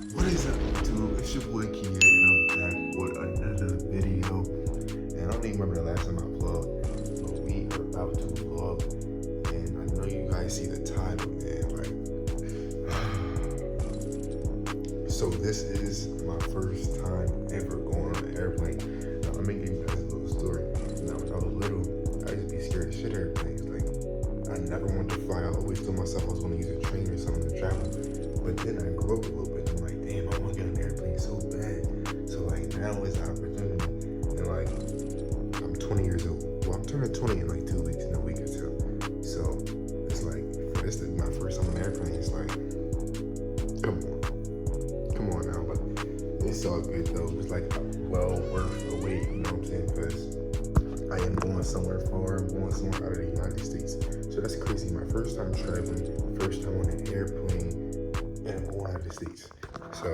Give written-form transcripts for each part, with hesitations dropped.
What is up, YouTube? It's your boy Kia, and I'm back with another video. And I don't even remember the last time I vlogged, but we are about to vlog. And I know you guys see the title, man. So this is my first time ever going on an airplane. Now, let me give you guys a little story. Now, when I was little, I used to be scared of shit airplanes. Like, I never wanted to fly. I always told myself I was going to use a train or something to travel. But then I grew up a little bit. I'm like, damn, I want to get on an airplane so bad. So like now is the opportunity. And like, I'm 20 years old. Well, I'm turning 20 in like 2 weeks, in a week or two. So it's like, for this to be my first time on an airplane, it's like, come on now. But it's all good though. It's like well worth the wait, you know what I'm saying? Because I am going somewhere far. I'm going somewhere out of the United States. So that's crazy. My first time traveling, first time on an airplane, and I'm going out of the States. So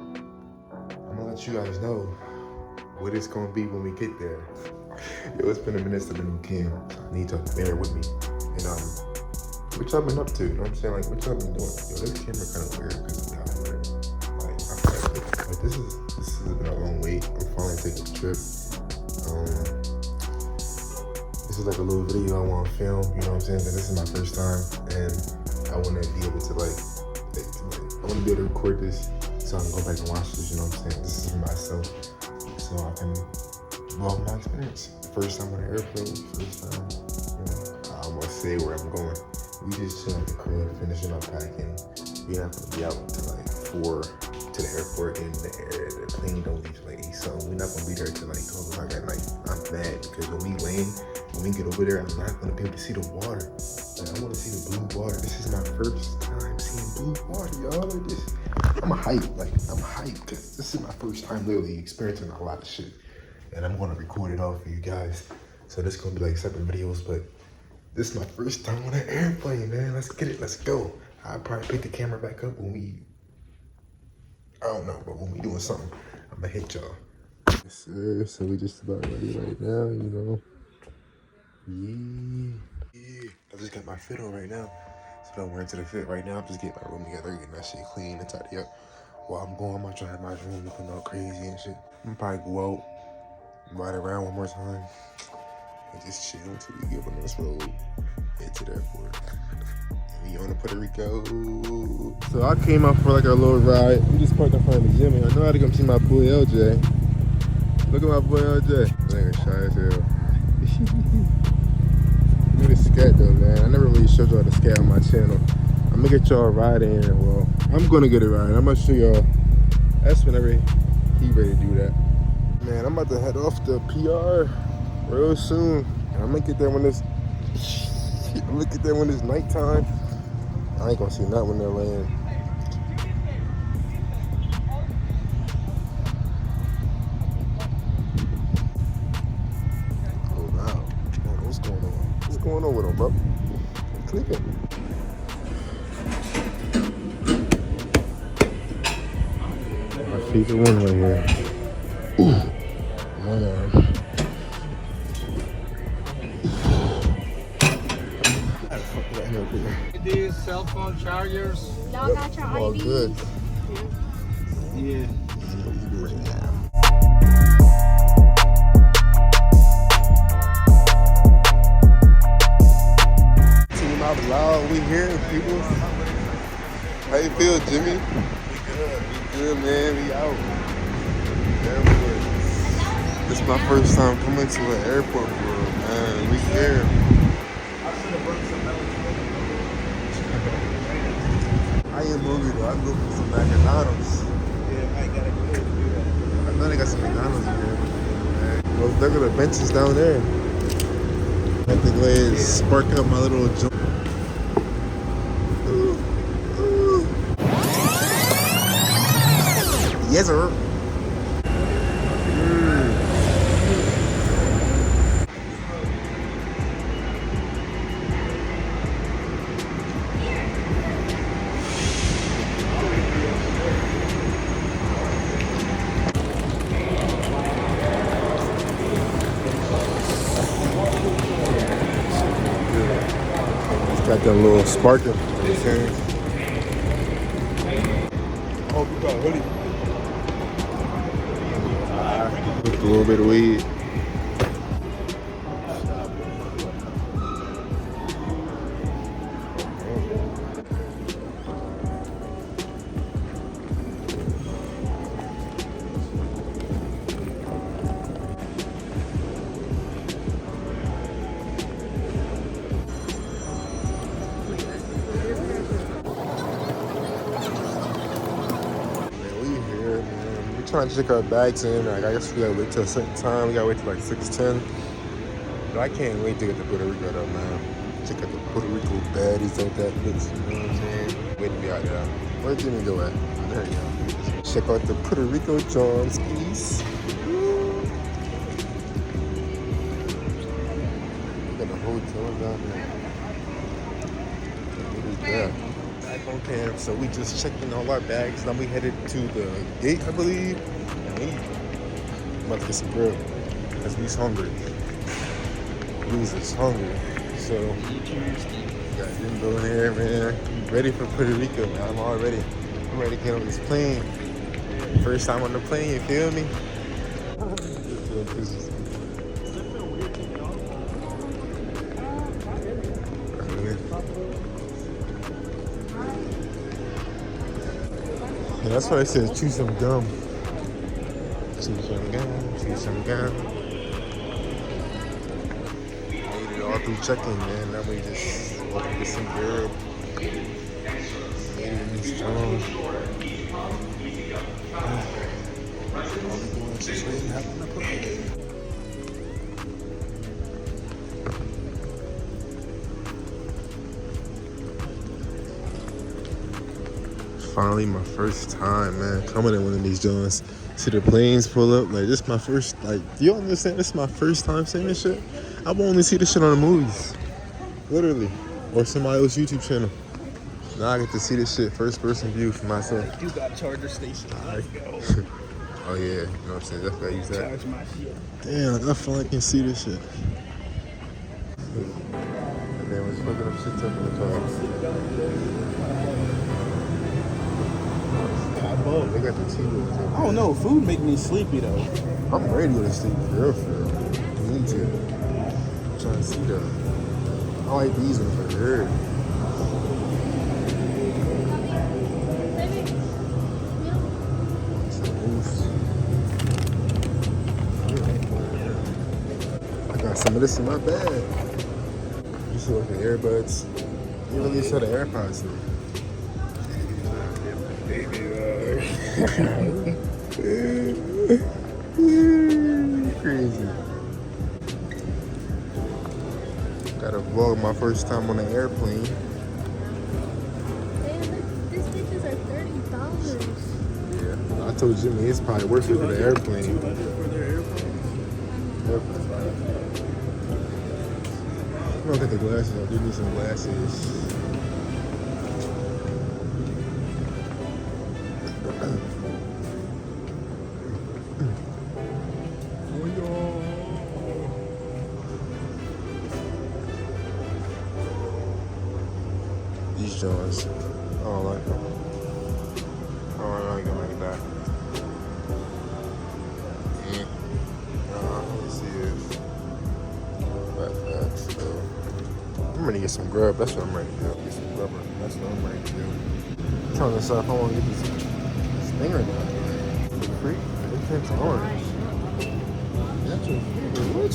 I'm gonna let you guys know what it's gonna be when we get there. Yo, it's been a minute since I've been on cam. So I need y'all to bear with me. And what y'all been up to? You know what I'm saying? Like, what y'all been doing? Yo, this camera kind of weird because of how I like, I feel like this has been a long wait. I'm finally taking a trip. This is like a little video I want to film. You know what I'm saying? Because this is my first time, and I want to be able to I want to be able to record this so I can go back and watch this. You know what I'm saying? This is for myself, so I can vlog my experience. First time on an airplane. First time. You know, I almost say where I'm going. We just chill at the crib, finishing up packing. We're not gonna be out till like 4 to the airport, and the plane don't leave till like 8 something. We're not gonna be there till like 12 o'clock at night. I'm mad because when we land, when we get over there, I'm not gonna be able to see the water. Like, I wanna see the blue water. This is my first time seeing blue water, y'all. Like this, I'm hyped. Like, I'm hyped because this is my first time literally experiencing a lot of shit. And I'm gonna record it all for you guys. So this is gonna be like separate videos, but this is my first time on an airplane, man. Let's get it, let's go. I'll probably pick the camera back up when I don't know, but when we doing something, I'm gonna hit y'all. Yes, sir. So we just about ready right now, you know. Yeah. I just got my fit on right now. So I'm wearing to the fit right now. I'm just getting my room together, getting that shit clean and tidy up. While I'm going, I'm gonna try to have my room looking all crazy and shit. I'm gonna probably go out, ride around one more time, and just chill until we get on this road, head to the airport. And we on to Puerto Rico. So I came out for like a little ride. We just parked in front of the gym. I know how to come see my boy LJ. Look at my boy LJ. Nigga shy as hell. Look at the scat though, man. I never really showed y'all the scat on my channel. I'm gonna get y'all a ride in. Well, I'm gonna get a ride. I'm gonna show y'all. That's whenever he ready to do that. Man, I'm about to head off to PR real soon. And I'm gonna get there when it's nighttime. I ain't gonna see nothing when they're laying. Oh wow. Man, what's going on? What's going on with him, bro? I'm clicking. My favorite one right here. Ooh. One arm. These cell phone chargers. Y'all got your All IDs? good. Yeah. What you do right now? See my vlog, we here, people. How you feel, Jimmy? We good, man. We out. Airport. This is my first time coming to an airport, bro, man. We here. I am hungry though. I'm looking for some McDonald's. Yeah, I gotta go ahead and do that. I know they got some McDonald's here. Those regular benches down there. I have to go ahead and spark up my little joint. Yes, sir. Got that little sparkle. You know what I'm saying? Oh, you got hoodie. With a little bit of weed. Trying to check our bags in. Like, I guess we gotta wait till a certain time. We gotta wait till like 6:10. But I can't wait to get to Puerto Rico though, man. Check out the Puerto Rico baddies out that looks, you know what I'm saying? Wait to be out there. Where'd Jimmy go at? Oh, there you go. Check out the Puerto Rico Johns, please. Look at the hotel down there. What is that? Okay, so we just checked in all our bags. Now we headed to the gate, I believe. And we about to get some grub because we's hungry. We's just hungry. So got Jimbo here, man. I'm ready for Puerto Rico, man. I'm ready to get on this plane. First time on the plane, you feel me? Yeah, that's why I said chew some gum. Chew some gum, chew some gum. Made it all through check-in, man. Now we just walk to get some grub. Made it in strong. All we doing is just waiting, having a play. Finally, my first time, man, coming in one of these joints. See the planes pull up. Like, this is my first, like, do you understand? This is my first time seeing this shit. I will only see this shit on the movies. Literally. Or somebody else's YouTube channel. Now I get to see this shit first person view for myself. You got charger station. Let's go. Oh, yeah. You know what I'm saying? That's why I use that. Charge my shit. Damn, like, I feel like I can see this shit. And then we're smoking up shit up in the car. They got the TV. I don't know. Food make me sleepy though. I'm ready to sleep, for real. Me too. I'm trying to see the. I like these ones for sure. I got some of this in my bag. You see like the earbuds. You really saw the AirPods though. Crazy. Gotta vlog my first time on an airplane. These pictures are $30. Yeah, I told Jimmy it's probably worth it for the airplane. Yep. I'm gonna get the glasses. I do need some glasses. These joints, I don't like them. I don't like them like that. Let me see this. Backpacks, so I'm ready to get some grub. That's what I'm ready to do. Get some grub. That's what I'm ready to do. I'm trying to decide if I want to get this thing or not. For free? It takes orange. That's what?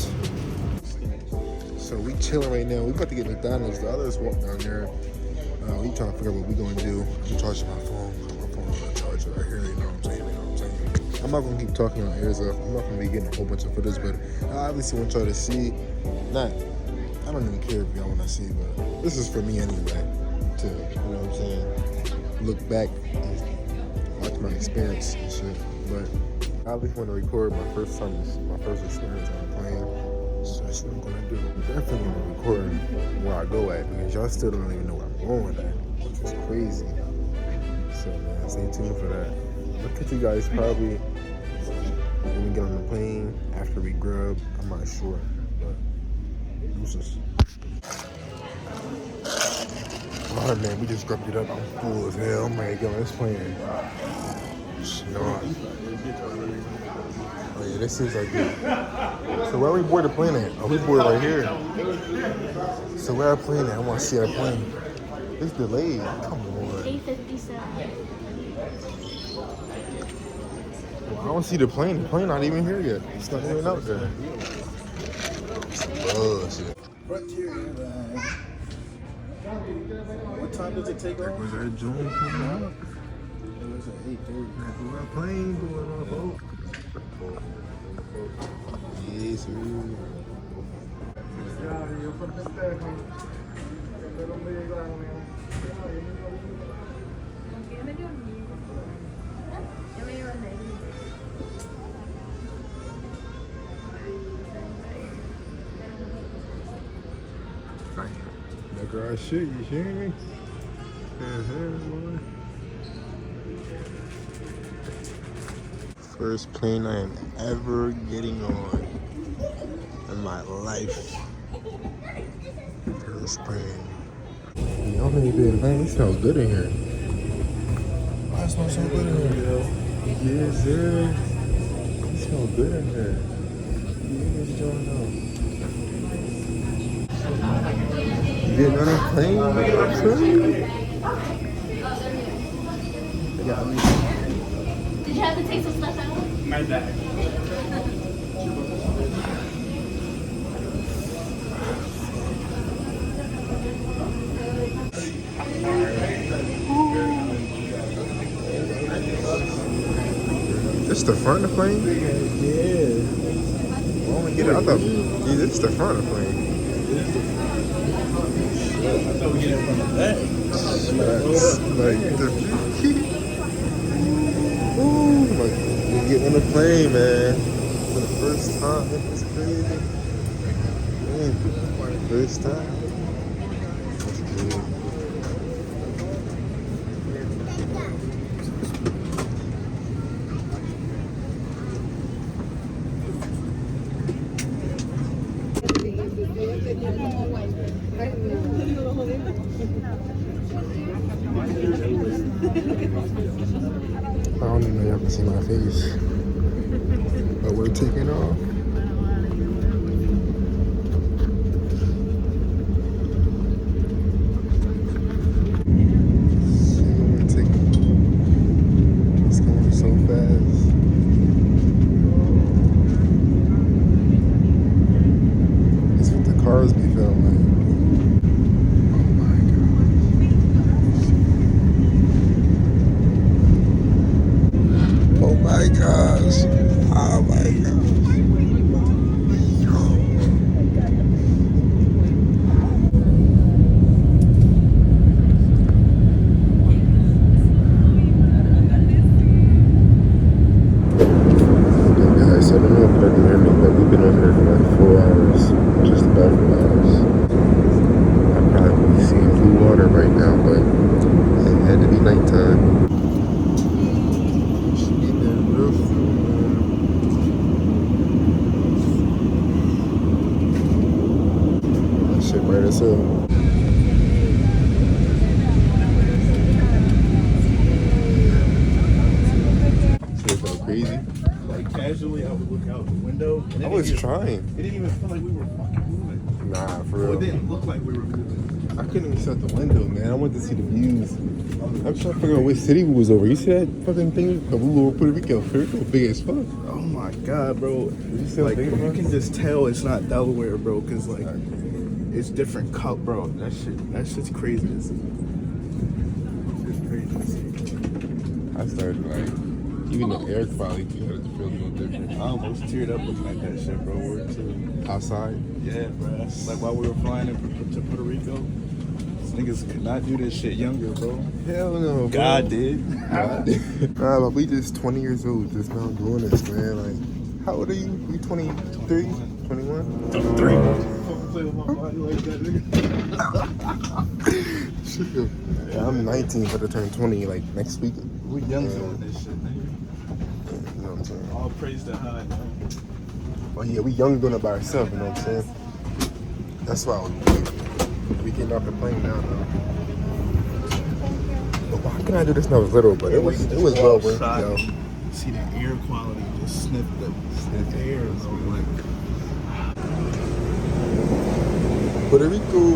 So we chilling right now. We about to get McDonald's. The others walk down there. We trying to figure out what we gonna do. I'm charging my phone. My phone's on the charger right here. You know what I'm saying? You know what I'm saying? I'm not gonna keep talking on ears up. I'm not gonna be getting a whole bunch of footage, but I obviously want y'all to see. I don't even care if y'all wanna see, but this is for me anyway. To, you know what I'm saying? Look back and watch my experience and shit. But I always want to record my first experience on a plane. So that's what I'm gonna do. I'm definitely gonna record where I go at because y'all still don't even know where I'm going at, which is crazy. So man, stay tuned for that. I'll catch you guys probably when we get on the plane after we grub. I'm not sure, but deuces. Alright man, we just grubbed it up. I'm full as hell. I'm ready to get on this plane. No. Oh yeah, this is like good. So where we board the plane at? Oh, we board right here. So where our plane at? I want to see our plane. It's delayed. Come on. 8:57. Well, I don't see the plane. The plane not even here yet. It's not even out there. Oh shit. What time does it take off? Was our drone coming out? It was at 8:30. Our plane going off. Oh. Yes, sir. That girl shit, you hear me? Boy. First plane I am ever getting on in my life. First plane. Y'all need to man, it smells good in here. Why it smells so good in here? Yes, sir. It smells good in here. Yes, John. You getting on a plane? Did you have to take some stuff out? My bad. This the front of the plane? Yeah. I want to get it. I thought, yeah, this is the front of the plane. I thought we get it from the back. Like the ooh, like we get on the plane, man. For the first time, it's crazy. Man, first time. That's good. I don't even know y'all can see my face. But we're taking off. It's going so fast. It's what the cars be feeling like. Oh my gosh. Oh my gosh. Okay guys, so I don't know if y'all can hear me, but we've been on here for like 4 hours. Just about 4 hours. I'm probably seeing blue water right now, but it had to be nighttime. Shit right as hell. Shit felt crazy. Like casually, I would look out the window. And I was trying. It didn't even feel like we were fucking moving. Nah, for Well, real. it didn't look like we were moving. I couldn't even see out the window, man. I wanted to see the views. I'm trying to figure out which city we was over. You see that fucking thing? We were over Puerto Rico. Puerto Rico big as fuck. Oh my god, bro! You see how Like big it you was? can just tell it's not Delaware, bro, because like it's different color, bro. That shit's crazy. It's crazy to see. I started like, even the air quality, you know, it feels a little different. I almost teared up looking at that shit, bro. Word too. Outside. Yeah, bro. Like while we were flying to Puerto Rico, these niggas could not do this shit younger, bro. Hell no, bro. God did. God did. Nah, but we just 20 years old, just now doing this, man. Like, how old are you? You 23? 21? Play with my body like that, nigga. Shit. Yeah, I'm 19, about to turn 20 like next week. We young doing this shit, nigga. You know what I'm saying? All praise to high, man. Oh yeah, we young doing it by ourselves, you know what I'm saying? That's why we getting off the plane now, though. How can I do this when I was little? But it was well worth it, Outside, yo. see the air quality, just sniff the air, bro. Like, Puerto Rico.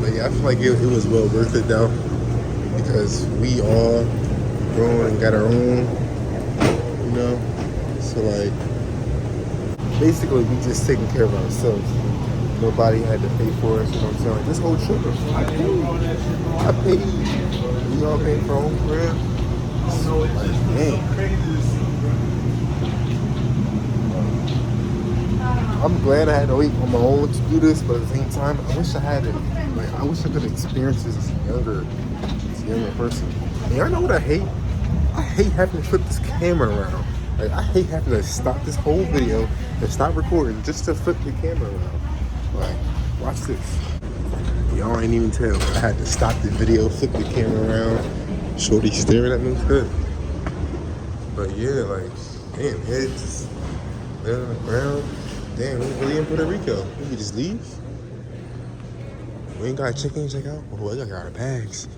But yeah, I feel like it was well worth it though, because we all grown and got our own, you know. So like, basically we just taking care of ourselves. Nobody had to pay for us, you know what I'm saying? Like this whole trip, I paid. We all paid for our own crib. Like, man. I'm glad I had to wait on my own to do this, but at the same time, I wish I had it. Like, I wish I could experience this as a younger person. And y'all know what I hate? I hate having to flip this camera around. Like, I hate having to stop this whole video and stop recording just to flip the camera around. Like, watch this. Y'all ain't even tell, but I had to stop the video, flip the camera around. Shorty staring at me. But yeah, like, damn, head just laying on the ground. Damn, we really in Puerto Rico. We could just leave. We ain't got to check in, check out. Oh, I got our bags.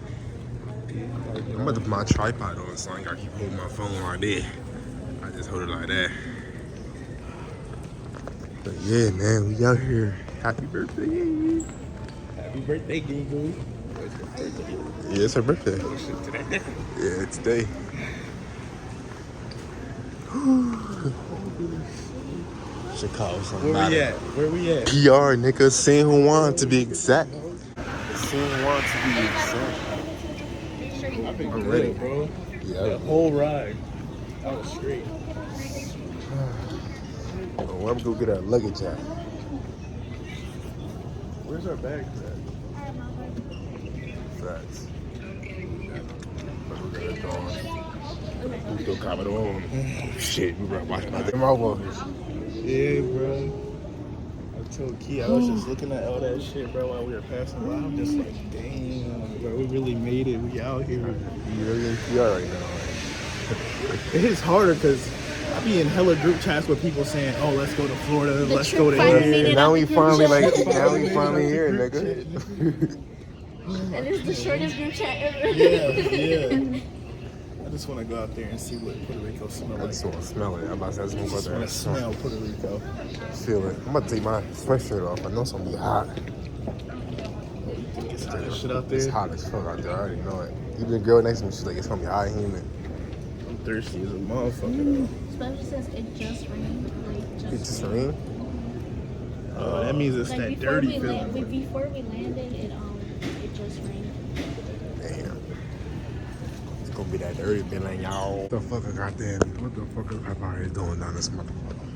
I'm about to put my tripod on so I ain't got to keep holding my phone like that. I just hold it like that. But yeah, man, we out here. Happy birthday. happy birthday, Goo Goo. Yeah, it's her birthday. Yeah, today. Chicago, Where we at? PR, nigga. San Juan to be exact. San Juan to be exact. I've been I'm good, ready. bro. Yeah. The whole ride. I was straight. Oh, I'm gonna go get our luggage out. Where's our bags at? Facts. Still comment on. Oh, shit, we better watch my damn elbows. Yeah, bro. I told Key, I was just looking at all that shit, bro, while we were passing by. I'm just like, damn, bro, we really made it. We out here. You really in PR right now. It is harder because I be in hella group chats with people saying, oh, let's go to Florida, let's trip go to finally here. made it. Now we finally Now we here, nigga. And it's the shortest group chat ever. Yeah. I just want to go out there and see what Puerto Rico smells I like. just want to smell it. I'm about to say, I just want to go I there want and to smell Puerto Rico. feel it. I'm about to take my sweatshirt off. I know it's gonna be hot. It's hot as shit out It's there. hot as fuck out there. I already know it. Even the girl next to me, she's like, it's gonna be hot and humid. I'm thirsty as a motherfucker, Especially since it just rained. Like, It just rained. though. Oh, that means it's like that before dirty we feeling. before we landed, it just rained. Damn. It's gonna be that dirty feeling, y'all. What the fuck I got there? What the fuck is everybody doing down this motherfucker?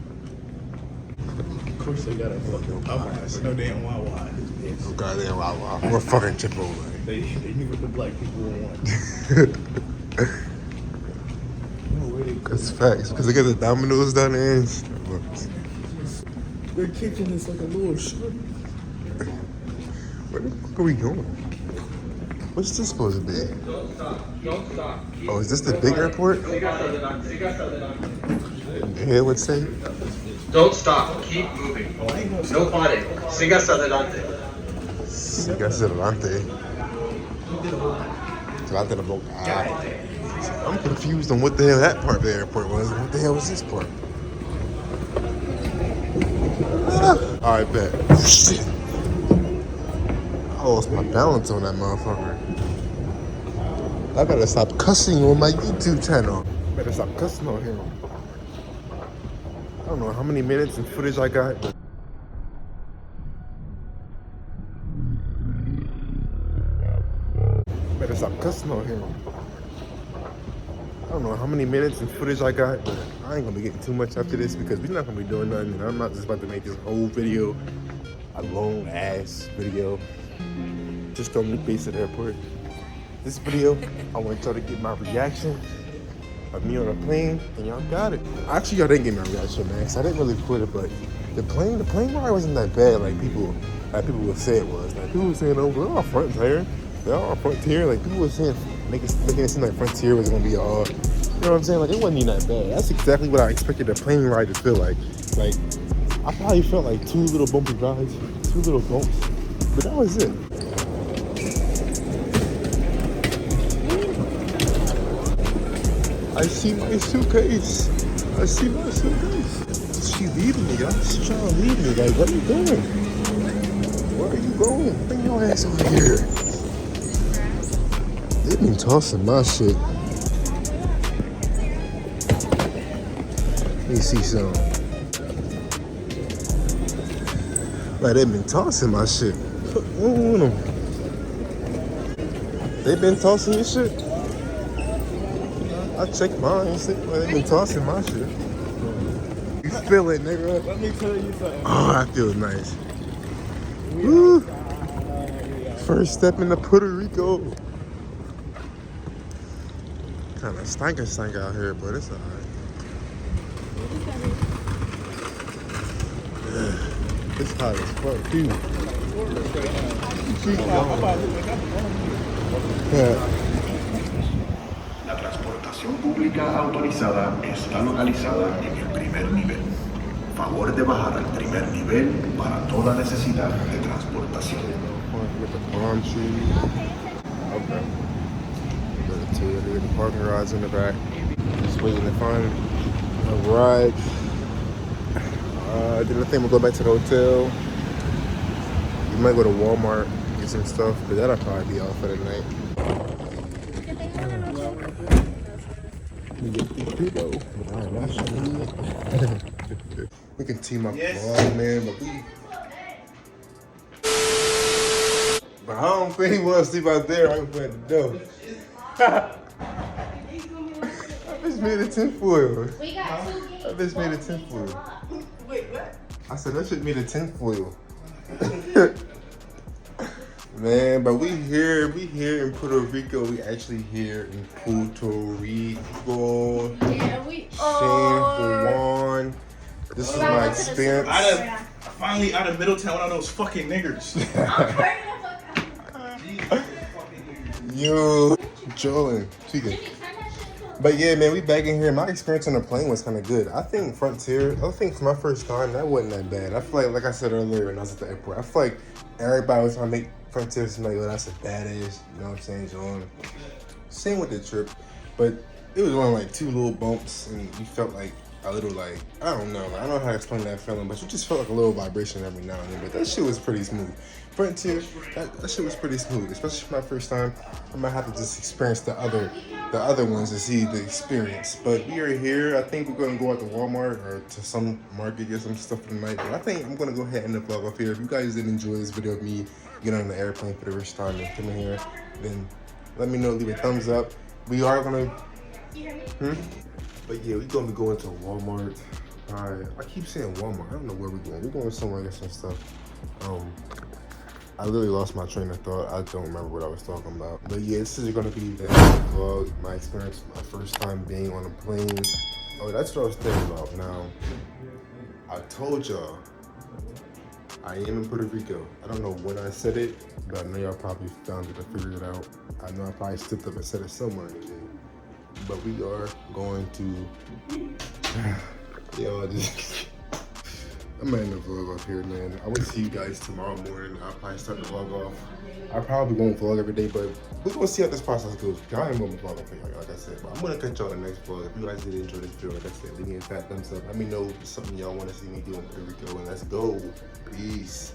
Of course they got a fucking Popeyes. No damn Wawa. Oh goddamn, wow. We're fucking Chipotle. They knew what the black people want. That's facts. Because they got the Domino's down there and Starbucks. Their kitchen is like a little shop. Where the fuck are we going? What's this supposed to be? Oh, is this the big airport? Yeah, what's say? Don't stop. Keep moving. No paring. Siga hacia adelante. Siga hacia adelante. Adelante la boca. I'm confused on what the hell that part of the airport was. What the hell was this part? Alright, bet. Shit. I lost my balance on that motherfucker. I better stop cussing on my YouTube channel. Better stop cussing on here. I don't know how many minutes and footage I got, but better stop cussing on here. I don't know how many minutes and footage I got, but I ain't gonna be getting too much after this because we're not gonna be doing nothing. And I'm not just about to make this whole video a long ass video just on me base at the airport. This video, I want y'all to get my reaction of me on a plane, and y'all got it. Actually, y'all didn't get my reaction, man, 'cause I didn't really put it, but the plane ride wasn't that bad, like people would say it was. Like people were saying, oh, we're all Frontier. They're all Frontier. Like people were saying, making it seem like Frontier was gonna be all, you know what I'm saying? Like it wasn't even that bad. That's exactly what I expected the plane ride to feel like. Like I probably felt like two little bumpy rides, two little bumps, but that was it. I see my suitcase. I see my suitcase. She leaving me, y'all. She's trying to leave me. Like, where are you going? Where are you going? Bring your ass over here. They been tossing my shit. Let me see some. Like, they been tossing my shit. They been tossing your shit? I checked mine and see, they been tossing my shit. You feel it, nigga? Let me tell you something. Oh, that feels nice. Woo. First step into Puerto Rico. Kind of stank out here, but it's alright. It's hot as fuck, too. Keep going. Yeah. La transportación pública autorizada está localizada en el primer nivel. Favor de bajar al primer nivel para toda necesidad de transportación. With the palm trees. Okay. Got the parking rides in the back. Just waiting to find a ride. Then I think we'll go back to the hotel. We might go to Walmart, get some stuff, but that'll probably be all for the night. We can team up vlog, man, but I don't think he want to sleep out there. I can play the door. I just made a tinfoil. I just made a tinfoil. Wait, what? I said that shit made a tinfoil. Man, but we here in Puerto Rico. We actually here in Puerto Rico. Yeah, we San Juan. This is my experience. Finally out of Middletown, one of those fucking niggers. Yo, Jolin, speaking. But yeah, man, we back in here. My experience on the plane was kind of good. I think Frontier, I think for my first time, that wasn't that bad. I feel like I said earlier when I was at the airport, I feel like everybody was trying to make Frontier seem like, oh, that's a badass, you know what I'm saying, Jolin? Same with the trip, but it was only like 2 little bumps, and you felt like a little like, I don't know how to explain that feeling, but you just felt like a little vibration every now and then. But that shit was pretty smooth. Frontier, that shit was pretty smooth, especially for my first time. I might have to just experience the other ones to see the experience. But we are here. I think we're gonna go out to Walmart or to some market, get some stuff for the night. But I think I'm gonna go ahead and end the vlog off here. If you guys did enjoy this video of me getting on the airplane for the first time and coming here, then let me know, leave a thumbs up. We are gonna But yeah, we're gonna be going to Walmart. I keep saying Walmart. I don't know where we're going. We're going somewhere to get some stuff. I literally lost my train of thought. I don't remember what I was talking about. But yeah, this is gonna be the vlog, my experience, my first time being on a plane. Oh, that's what I was thinking about. Now, I told y'all, I am in Puerto Rico. I don't know when I said it, but I know y'all probably found it or figured it out. I know I probably stepped up and said it somewhere in the video. But we are going to, yo, I'm gonna end the vlog off here, man. I will see you guys tomorrow morning. I'll probably start the vlog off. I probably won't vlog every day, but we're gonna see how this process goes. I ain't gonna vlog off here, like I said. But I'm gonna catch y'all in the next vlog. If you guys did enjoy this video, like I said, leave me a fat thumbs up. Let me know if it's something y'all wanna see me do in Puerto Rico, and let's go. Peace.